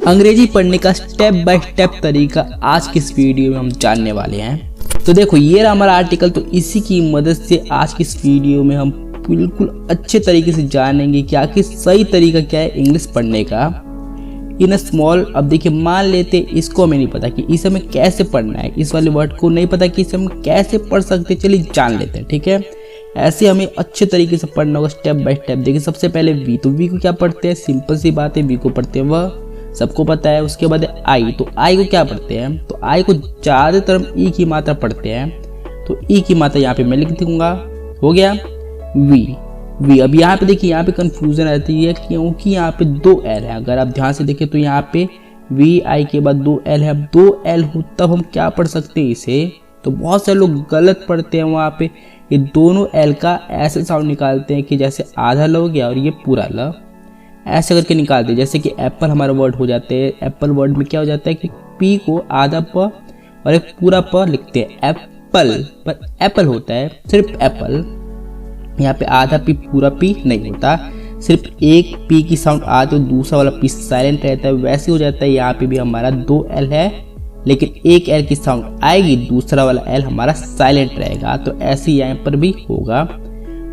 अंग्रेजी पढ़ने का स्टेप बाय स्टेप तरीका आज की इस वीडियो में हम जानने वाले हैं। तो देखो ये रहा हमारा आर्टिकल। तो इसी की मदद से आज की इस वीडियो में हम बिल्कुल अच्छे तरीके से जानेंगे कि आखिर सही तरीका क्या है इंग्लिश पढ़ने का इन स्मॉल। अब देखिए मान लेते इसको हमें नहीं पता कि इसे हमें कैसे पढ़ना है, इस वाले वर्ड को नहीं पता कि इसे हम कैसे पढ़ सकते, चलिए जान लेते हैं। ठीक है, ऐसे हमें अच्छे तरीके से पढ़ना होगा स्टेप बाय स्टेप। देखिए सबसे पहले वी, तो वी को क्या पढ़ते हैं, सिंपल सी बात है, वी को पढ़ते हैं वह, सबको पता है। उसके बाद आई, तो आई को क्या पढ़ते हैं, तो आई को ज़्यादातर हम ई की मात्रा पढ़ते हैं, तो ई की मात्रा यहाँ पे मैं लिख दूंगा, हो गया वी। वी अब यहाँ पे देखिए यहाँ पे कंफ्यूजन रहती है क्योंकि यहाँ पे दो एल है। अगर आप ध्यान से देखें तो यहाँ पे वी आई के बाद दो एल है। अब दो एल हो तब हम क्या पढ़ सकते हैं इसे, तो बहुत सारे लोग गलत पढ़ते हैं वहाँ पे। ये दोनों एल का ऐसे साउंड निकालते हैं कि जैसे आधा ल हो गया और ये पूरा ल, ऐसे करके निकालते हैं। जैसे कि एप्पल हमारा वर्ड हो जाते हैं, एप्पल वर्ड में क्या हो जाता है कि पी को आधा प और एक पूरा प लिखते हैं एप्पल, पर एप्पल होता है सिर्फ एप्पल। यहाँ पे आधा पी पूरा पी नहीं होता, सिर्फ एक पी की साउंड आ तो दूसरा वाला पी साइलेंट रहता है। वैसे हो जाता है यहाँ पे भी हमारा दो एल है लेकिन एक एल की साउंड आएगी, दूसरा वाला एल हमारा साइलेंट रहेगा। तो ऐसे यहाँ पर भी होगा।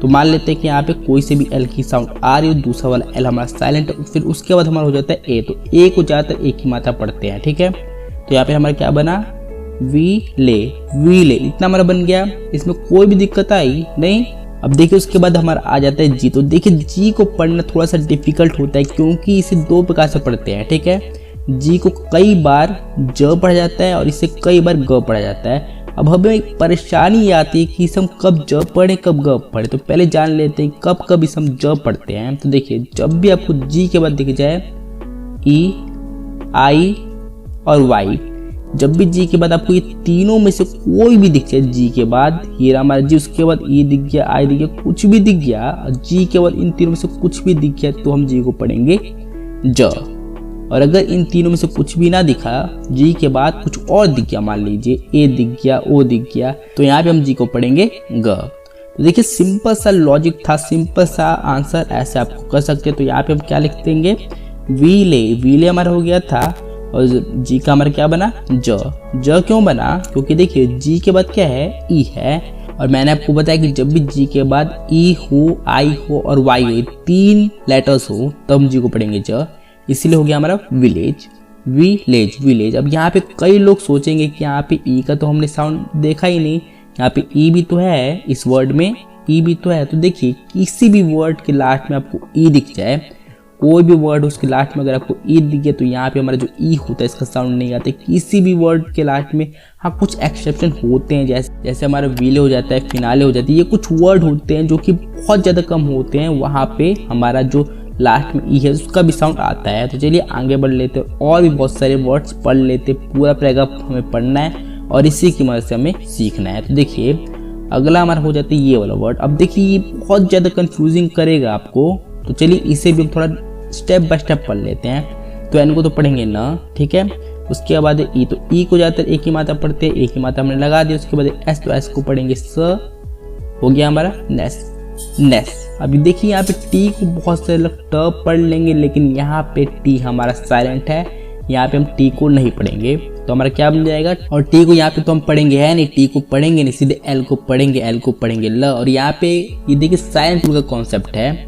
तो मान लेते हैं कि यहाँ पे कोई से भी एल की साउंड आ रही है, दूसरा वाला एल हमारा साइलेंट है, फिर उसके बाद हमारा हो जाता है ए। तो ए को ज़्यादातर एक ही मात्रा पढ़ते हैं। ठीक है, तो यहाँ पे हमारा क्या बना, वी ले, वी ले, इतना हमारा बन गया। इसमें कोई भी दिक्कत आई नहीं। अब देखिए उसके बाद हमारा आ जाता है जी। तो देखिए जी को पढ़ना थोड़ा सा डिफिकल्ट होता है क्योंकि इसे दो प्रकार से पढ़ते हैं। ठीक है, जी को कई बार ज पढ़ा जाता है और इसे कई बार ग पढ़ा जाता है। अब हमें एक परेशानी ये आती है कि इसे हम कब ज पढ़े कब ग पढ़े। तो पहले जान लेते हैं कब कब इसे हम ज पढ़ते हैं। तो देखिए जब भी आपको जी के बाद दिख जाए ई, आई और वाई, जब भी जी के बाद आपको ये तीनों में से कोई भी दिख जाए, जी के बाद ये हमारा जी, उसके बाद ई दिख गया, आई दिख गया, कुछ भी दिख गया, जी के बाद इन तीनों में से कुछ भी दिख गया तो हम जी को पढ़ेंगे ज। और अगर इन तीनों में से कुछ भी ना दिखा, जी के बाद कुछ और दिख गया, मान लीजिए ए दिख गया, ओ दिख गया, तो यहाँ पे हम जी को पढ़ेंगे ग। तो देखिए सिंपल सा लॉजिक था, सिंपल सा आंसर ऐसे आपको कर सकते हैं। तो यहाँ पे हम क्या लिख देंगे, वी ले, वी ले हमारा हो गया था और जी का हमारा क्या बना ज। ज क्यों बना, क्योंकि देखिए जी के बाद क्या है, ई है, और मैंने आपको बताया कि जब भी जी के बाद ई हो, आई हो और वाई हो, तीन लेटर्स हो तब हम जी को पढ़ेंगे ज। इसीलिए हो गया हमारा विलेज, विलेज, विलेज। अब यहाँ पे कई लोग सोचेंगे कि यहाँ पे ई का तो हमने साउंड देखा ही नहीं, यहाँ पे ई भी तो है, इस वर्ड में ई भी तो है। तो देखिए किसी भी वर्ड के लास्ट में आपको ई दिख जाए, कोई भी वर्ड उसके लास्ट में अगर आपको ई दिख गया तो यहाँ पे हमारा जो ई होता है इसका साउंड नहीं आता किसी भी वर्ड के लास्ट में। हाँ कुछ एक्सेप्शन होते हैं, जैसे हमारा विले हो जाता है, फिनाले हो जाती है, ये कुछ वर्ड होते हैं जो कि बहुत ज़्यादा कम होते हैं, वहाँ पे हमारा जो लास्ट में ई है उसका भी साउंड आता है। तो चलिए आगे बढ़ लेते हैं और भी बहुत सारे वर्ड्स पढ़ लेते। पूरा पैराग्राफ हमें पढ़ना है और इसी की मदद से हमें सीखना है। तो देखिए अगला हमारा हो जाता है ये वाला वर्ड। अब देखिए ये बहुत ज़्यादा कंफ्यूजिंग करेगा आपको, तो चलिए इसे भी हम थोड़ा स्टेप बाय स्टेप पढ़ लेते हैं। तो एन को तो पढ़ेंगे न, ठीक है। उसके बाद ई, तो ई को ज़्यादातर एक ही मात्रा पढ़ते हैं, एक ही मात्रा हमने लगा दी। उसके बाद एस, तो एस को पढ़ेंगे स, हो गया हमारा नेस, नेस। अभी देखिए यहाँ पे टी को बहुत सारे लोग ट पढ़ लेंगे लेकिन यहाँ पे टी हमारा साइलेंट है, यहाँ पे हम टी को नहीं पढ़ेंगे। तो हमारा क्या बन जाएगा, और टी को यहाँ पे तो हम पढ़ेंगे है नहीं, टी को पढ़ेंगे नहीं, सीधे एल को पढ़ेंगे, एल को पढ़ेंगे ल। और यहाँ पे ये देखिए साइलेंट का कॉन्सेप्ट है,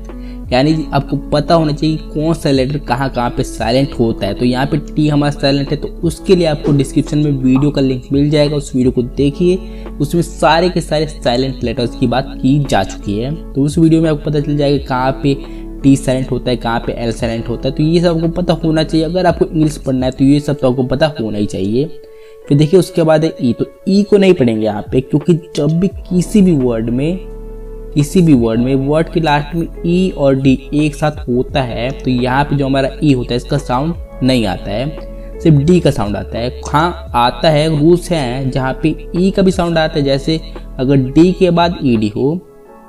यानी आपको पता होना चाहिए कौन सा लेटर कहाँ कहाँ पे साइलेंट होता है। तो यहाँ पे टी हमारा साइलेंट है, तो उसके लिए आपको डिस्क्रिप्शन में वीडियो का लिंक मिल जाएगा, उस वीडियो को देखिए, उसमें सारे के सारे साइलेंट लेटर्स की बात की जा चुकी है। तो उस वीडियो में आपको पता चल जाएगा कहाँ पे टी साइलेंट होता है, कहाँ पे एल साइलेंट होता है। तो ये सब आपको पता होना चाहिए, अगर आपको इंग्लिश पढ़ना है तो ये सब तो आपको पता होना ही चाहिए। फिर देखिए उसके बाद है ई, तो ई को नहीं पढ़ेंगे यहाँ पे क्योंकि जब भी किसी भी वर्ड में वर्ड के लास्ट में ई और डी एक साथ होता है तो यहाँ पे जो हमारा ई होता है इसका साउंड नहीं आता है, सिर्फ डी का साउंड आता है। हाँ आता है, रूल्स हैं जहाँ पे ई का भी साउंड आता है, जैसे अगर डी के बाद ई डी हो,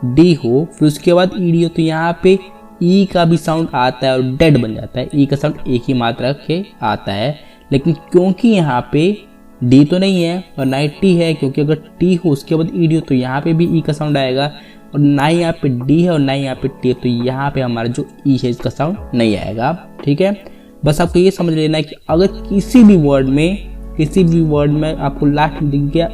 डी हो फिर उसके बाद ई डी हो तो यहाँ पे ई का भी साउंड आता है और डेड बन जाता है। ई का साउंड एक ही मात्रा के आता है, लेकिन क्योंकि यहाँ पे डी तो नहीं है और ना ही टी है, क्योंकि अगर टी हो उसके बाद ई डी हो तो यहाँ पे भी ई का साउंड आएगा, और ना ही यहाँ पे डी है और ना ही यहाँ पे टी है, तो यहाँ पे हमारा जो ई है इसका साउंड नहीं आएगा। ठीक है, बस आपको ये समझ लेना है कि अगर किसी भी वर्ड में आपको लास्ट में दिख गया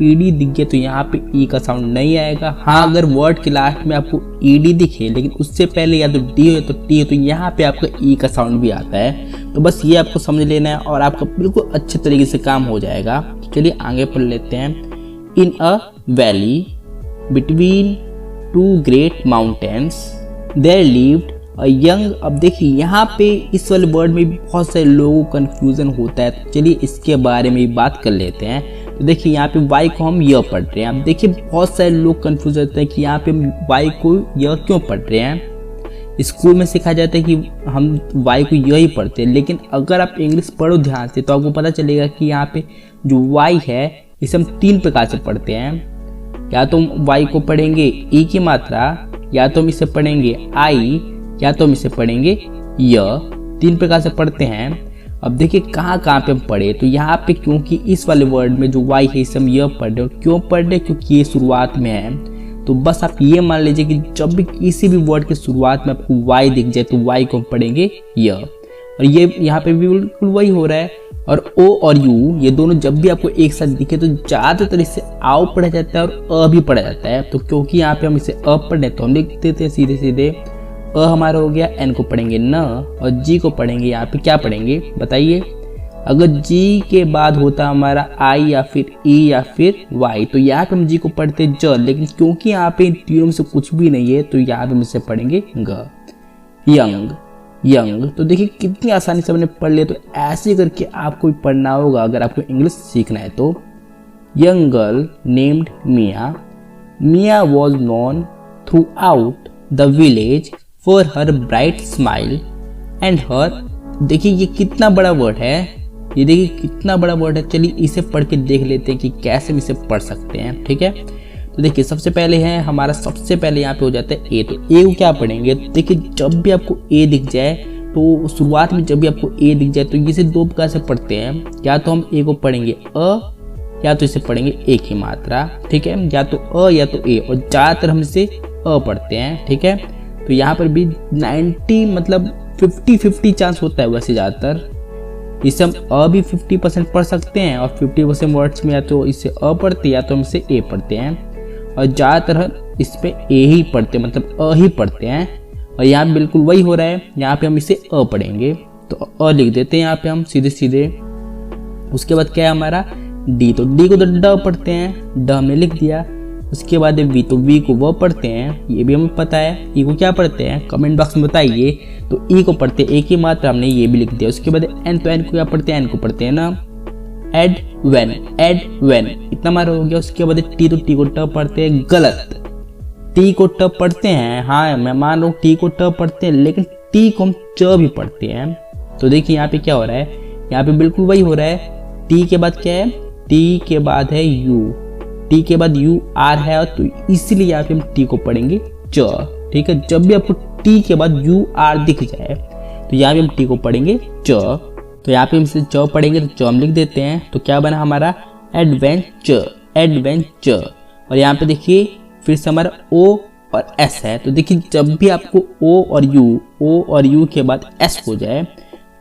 ईडी दिख गया तो यहाँ पे ई का साउंड नहीं आएगा। हाँ, अगर वर्ड के लास्ट में आपको ईडी दिखे लेकिन उससे पहले या तो डी हो या तो टी हो तो यहाँ पे आपका ई का साउंड भी आता है। तो बस ये आपको समझ लेना है और आपका बिल्कुल अच्छे तरीके से काम हो जाएगा। चलिए आगे पढ़ लेते हैं। In a valley between two great mountains there lived a young. अब देखिए यहाँ पे इस वाले वर्ड में भी बहुत सारे लोगों को कन्फ्यूजन होता है, तो चलिए इसके बारे में भी बात कर लेते हैं। तो देखिए यहाँ पे वाई को हम य पढ़ रहे हैं। अब देखिए बहुत सारे लोग कन्फ्यूज होते हैं कि यहाँ पे हम वाई को य क्यों पढ़ रहे हैं। स्कूल में सिखाया जाता है कि हम वाई को य ही पढ़ते हैं, लेकिन अगर आप इंग्लिश पढ़ो ध्यान से तो आपको पता चलेगा कि यहाँ पे जो वाई है इसे हम 3 प्रकार से पढ़ते हैं। या तो हम वाई को पढ़ेंगे ई की मात्रा, या तो हम इसे पढ़ेंगे आई, या तो हम इसे पढ़ेंगे य। 3 प्रकार से पढ़ते हैं। अब देखिए कहाँ पे हम पढ़े, तो यहाँ पे क्योंकि इस वाले वर्ड में जो वाई है इसे हम य पढ़ रहे हैं। क्यों पढ़ रहे, क्योंकि ये शुरुआत में है। तो बस आप ये मान लीजिए कि जब भी किसी भी वर्ड के शुरुआत में आपको वाई दिख जाए तो वाई को हम पढ़ेंगे य। और ये यहाँ पे भी बिल्कुल वही हो रहा है। और ओ और यू ये दोनों जब भी आपको एक साथ दिखे तो ज़्यादातर इससे आओ पढ़ा जाता है और अ भी पढ़ा जाता है। तो क्योंकि यहाँ पे हम इसे अ पढ़ रहे तो हम लिख देते हैं सीधे अ हमारा हो गया, एन को पढ़ेंगे न और जी को पढ़ेंगे यहाँ पे क्या पढ़ेंगे बताइए। अगर जी के बाद होता हमारा आई या फिर ई या फिर वाई तो यहाँ पे हम जी को पढ़ते ज, लेकिन क्योंकि यहाँ पे तीनों में से कुछ भी नहीं है तो यहाँ पे हम इसे पढ़ेंगे ग। यंग तो देखिए कितनी आसानी से हमने पढ़ लिया। तो ऐसे करके आपको भी पढ़ना होगा अगर आपको इंग्लिश सीखना है तो। Young girl named Mia was known throughout the village for her bright smile and her. देखिए ये कितना बड़ा वर्ड है, ये देखिए कितना बड़ा वर्ड है। चलिए इसे पढ़ के देख लेते हैं कि कैसे हम इसे पढ़ सकते हैं, ठीक है। तो देखिए सबसे पहले है हमारा, सबसे पहले यहाँ पे हो जाता है ए। तो ए को क्या पढ़ेंगे, देखिए जब भी आपको ए दिख जाए तो शुरुआत में जब भी आपको ए दिख जाए तो इसे 2 प्रकार से पढ़ते हैं। या तो हम ए को पढ़ेंगे अ, या तो इसे पढ़ेंगे ए की मात्रा, ठीक है। या तो अ या तो ए, और ज़्यादातर हम इसे अ पढ़ते हैं, ठीक है। तो यहाँ पर भी 90 मतलब 50-50 चांस होता है वैसे ज़्यादातर। इसे हम अ भी 50% पढ़ सकते हैं और 50% वर्ड्स में या तो इसे अ पढ़ते हैं या तो हम इसे ए पढ़ते हैं। और ज़्यादातर इस पे ए ही पढ़ते हैं, मतलब अ ही पढ़ते हैं। और यहाँ बिल्कुल वही हो रहा है, यहाँ पे हम इसे अ पढ़ेंगे तो अ लिख देते हैं यहाँ पे हम सीधे। उसके बाद क्या है हमारा डी। तो डी को तो ड पढ़ते हैं, ड हमने लिख दिया। उसके बाद वी, तो वी को वो पढ़ते हैं, ये भी हमें पता है। ई को क्या पढ़ते हैं कमेंट बॉक्स में बताइए। तो ई को पढ़ते हैं ए की मात्रा, हमने ये भी लिख दिया। उसके बाद एन, तो एन को क्या पढ़ते हैं, एन को पढ़ते हैं ना एड वेन, इतना हमारा हो गया। उसके बाद टी, तो टी को ट पढ़ते हैं, गलत। टी को ट पढ़ते हैं, हाँ मैं मान रहा हूँ टी को ट पढ़ते हैं, लेकिन टी को हम च भी पढ़ते हैं। तो देखिए यहाँ पे क्या हो रहा है, यहाँ पे बिल्कुल वही हो रहा है। टी के बाद क्या है, टी के बाद है यू, टी के बाद यू आर है, तो इसीलिए यहाँ पे हम टी को पढ़ेंगे च, ठीक है। जब भी आपको टी के बाद यू आर दिख जाए तो यहाँ पे हम टी को पढ़ेंगे च। तो यहाँ पे हम इसे च पढ़ेंगे तो च हम लिख देते हैं। तो क्या बना हमारा एडवेंचर। और यहाँ पे देखिए फिर से हमारा ओ और एस है। तो देखिए जब भी आपको ओ और यू के बाद एस हो जाए,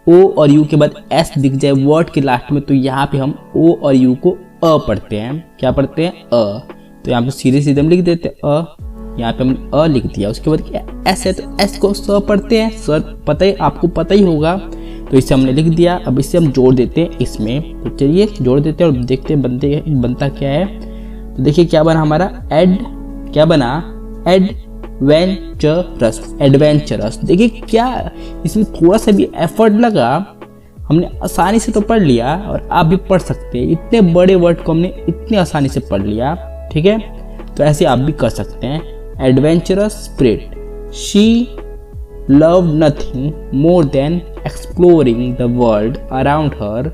ओ और यू के बाद एस दिख जाए वर्ड के लास्ट में, तो यहाँ पे हम ओ और यू को अ पढ़ते हैं। क्या पढ़ते हैं अ। तो यहाँ पे सीधे हम लिख देते हैं अ, यहाँ पे हमने अ लिख दिया। उसके बाद क्या एस है, तो एस को स पढ़ते हैं, सर पता ही आपको पता ही होगा। तो इसे हमने लिख दिया। अब इसे हम जोड़ देते हैं इसमें। तो चलिए जोड़ देते हैं और देखते हैं बनता क्या है। तो देखिए क्या बना हमारा क्या बना एडवेंचरस। देखिए क्या इसमें थोड़ा सा भी एफर्ट लगा, हमने आसानी से तो पढ़ लिया और आप भी पढ़ सकते हैं। इतने बड़े वर्ड को हमने इतनी आसानी से पढ़ लिया, ठीक है। तो ऐसे आप भी कर सकते हैं। Adventurous spirit, she love nothing more than exploring the world around her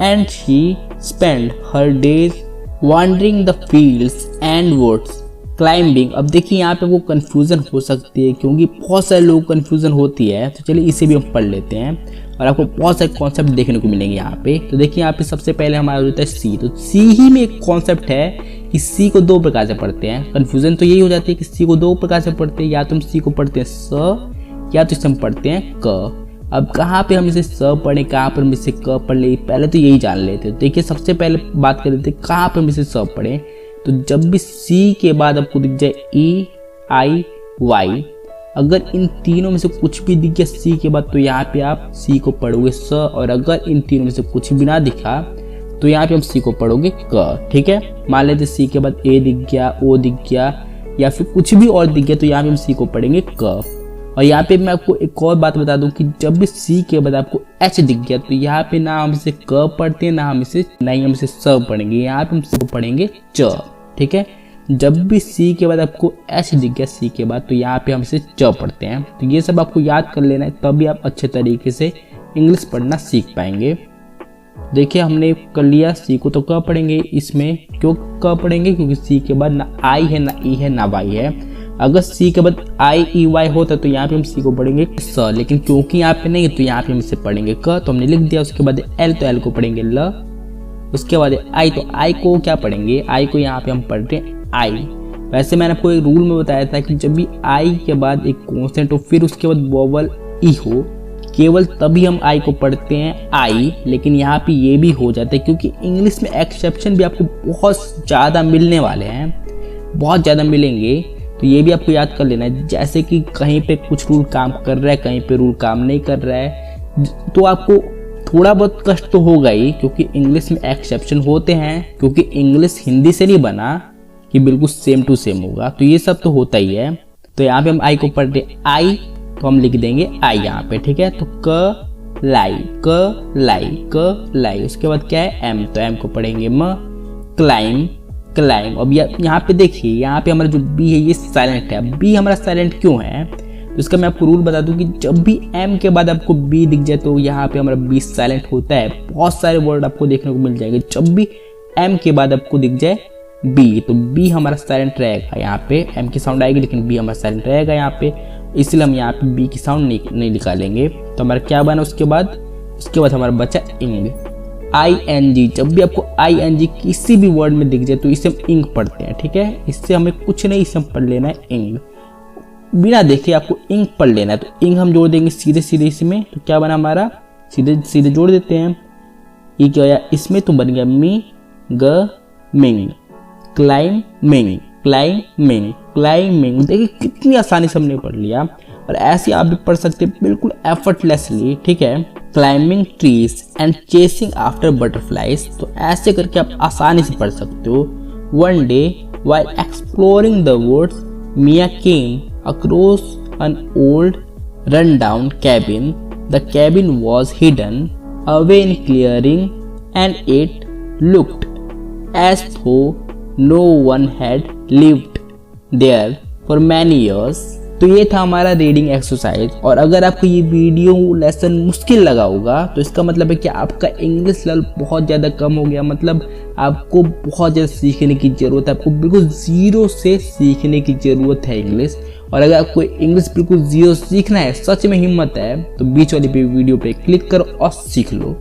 and she spend her days wandering the fields and woods climbing. अब देखिए यहाँ पे वो कन्फ्यूज़न हो सकती है क्योंकि बहुत सारे लोग कन्फ्यूज़न होती है। तो चलिए इसे भी हम पढ़ लेते हैं और आपको बहुत सारे कॉन्सेप्ट देखने को मिलेंगे यहाँ पे। तो देखिए यहाँ पे सबसे पहले हमारा होता है सी। तो सी ही में एक कॉन्सेप्ट है कि सी को 2 प्रकार से पढ़ते हैं। कन्फ्यूज़न तो यही हो जाती है कि सी को 2 प्रकार से पढ़ते हैं, या तो हम सी को पढ़ते हैं स, या तो इसे हम पढ़ते हैं क। अब कहाँ पे हम इसे स पढ़ें, कहाँ पर हम इसे क पढ़ ले, पहले तो यही जान लेते। देखिए सबसे पहले बात कर लेते कहाँ पर हम इसे स पढ़ें। तो जब भी सी के बाद आपको दिख जाए ई आई वाई, अगर इन तीनों में से कुछ भी दिख गया सी के बाद तो यहाँ पे आप सी को पढ़ोगे स, और अगर इन तीनों में से कुछ भी ना दिखा तो यहाँ पे हम सी को पढ़ोगे क। ठीक है, मान लेते सी के बाद ए दिख गया, ओ दिख गया, या फिर कुछ भी और दिख गया तो यहाँ पे हम सी को पढ़ेंगे क। और यहाँ पे मैं आपको एक और बात बता दूं कि जब भी सी के बाद आपको एच दिख गया तो यहाँ पे ना हम इसे क पढ़ते हैं, ना हम इसे स पढ़ेंगे, यहाँ पे हम सी को पढ़ेंगे च। ठीक है, जब भी सी के बाद आपको एच दिख गया सी के बाद तो यहाँ पे हम इसे च पढ़ते हैं। तो ये सब आपको याद कर लेना है, तभी आप अच्छे तरीके से इंग्लिश पढ़ना सीख पाएंगे। देखिए हमने कर लिया, सी को तो क पढ़ेंगे, इसमें क्यों क पढ़ेंगे, क्योंकि सी के बाद ना आई है, ना ई है, ना वाई है। अगर सी के बाद आई ई वाई होता तो यहाँ पे हम सी को पढ़ेंगे स, लेकिन क्योंकि यहाँ पे नहीं है तो यहाँ पे हम इसे पढ़ेंगे क, तो हमने लिख दिया। उसके बाद एल तो एल को पढ़ेंगे ल, उसके बाद आई तो आई को क्या पढ़ेंगे, आई को यहाँ पे हम पढ़ते हैं आई। वैसे मैंने आपको एक रूल में बताया था कि जब भी आई के बाद एक कॉन्स्टेंट हो फिर उसके बाद वोवल ई हो, केवल तभी हम आई को पढ़ते हैं आई। लेकिन यहाँ पे ये भी हो जाता है क्योंकि इंग्लिश में एक्सेप्शन भी आपको बहुत ज़्यादा मिलने वाले हैं, बहुत ज़्यादा मिलेंगे, तो ये भी आपको याद कर लेना है। जैसे कि कहीं पे कुछ रूल काम कर रहा है, कहीं पे रूल काम नहीं कर रहा है, तो आपको थोड़ा बहुत कष्ट तो होगा ही, क्योंकि इंग्लिश में एक्सेप्शन होते हैं, क्योंकि इंग्लिश हिंदी से नहीं बना कि बिल्कुल सेम टू सेम होगा, तो ये सब तो होता ही है। तो यहाँ पे हम आई को पढ़ते आई, तो हम लिख देंगे आई यहाँ पे। ठीक है, तो क लाई, क लाई, क लाई। उसके बाद क्या है एम, तो एम को पढ़ेंगे म, क्लाइम, क्लाइम। अब यहाँ पे देखिए, यहाँ पे हमारा जो बी है ये साइलेंट है। बी हमारा साइलेंट क्यों है, तो इसका मैं आपको रूल बता दूं कि जब भी एम के बाद आपको बी दिख जाए तो यहाँ पे हमारा बी साइलेंट होता है। बहुत सारे वर्ड आपको देखने को मिल जाएंगे, जब भी एम के बाद आपको दिख जाए बी तो बी हमारा साइलेंट रहेगा। यहाँ पे एम की साउंड आएगी लेकिन बी हमारा साइलेंट रहेगा यहाँ पे, इसलिए हम यहाँ पे बी की साउंड नहीं निकालेंगे। तो हमारा क्या बना उसके बाद हमारा बचा इंग, आई एन जी। जब भी आपको आई एन जी किसी भी वर्ड में दिख जाए तो इसे हम इंग पढ़ते हैं। ठीक है, इससे हमें कुछ नहीं, इसे हम पढ़ लेना है इंग, बिना देखे आपको इंग पढ़ लेना है। तो इंग हम जोड़ देंगे सीधे सीधे इसमें, तो क्या बना हमारा, सीधे सीधे जोड़ देते हैं। ये क्या होया इसमें, तो बन गया मी ग मिंग, क्लाइमिंग, क्लाइमिंग, क्लाइमिंग। देखिए कितनी आसानी से हमने पढ़ लिया, और ऐसे आप भी पढ़ सकते हैं बिल्कुल एफर्टलेसली। ठीक है, climbing trees and chasing after butterflies, तो ऐसे करके आप आसानी से पढ़ सकते हो। One day while exploring the woods, Mia came across an old run-down cabin. The cabin was hidden away in clearing, and it looked as though no one had lived there for many years. तो ये था हमारा reading exercise. और अगर आपको ये video lesson मुश्किल लगा होगा तो इसका मतलब है कि आपका इंग्लिश लेवल बहुत ज़्यादा कम हो गया, मतलब आपको बहुत ज़्यादा सीखने की ज़रूरत है। आपको बिल्कुल ज़ीरो से सीखने की ज़रूरत है इंग्लिश। और अगर आपको इंग्लिश बिल्कुल ज़ीरो सीखना है, सच में हिम्मत है, तो बीच वाली वीडियो पे क्लिक करो और सीख लो।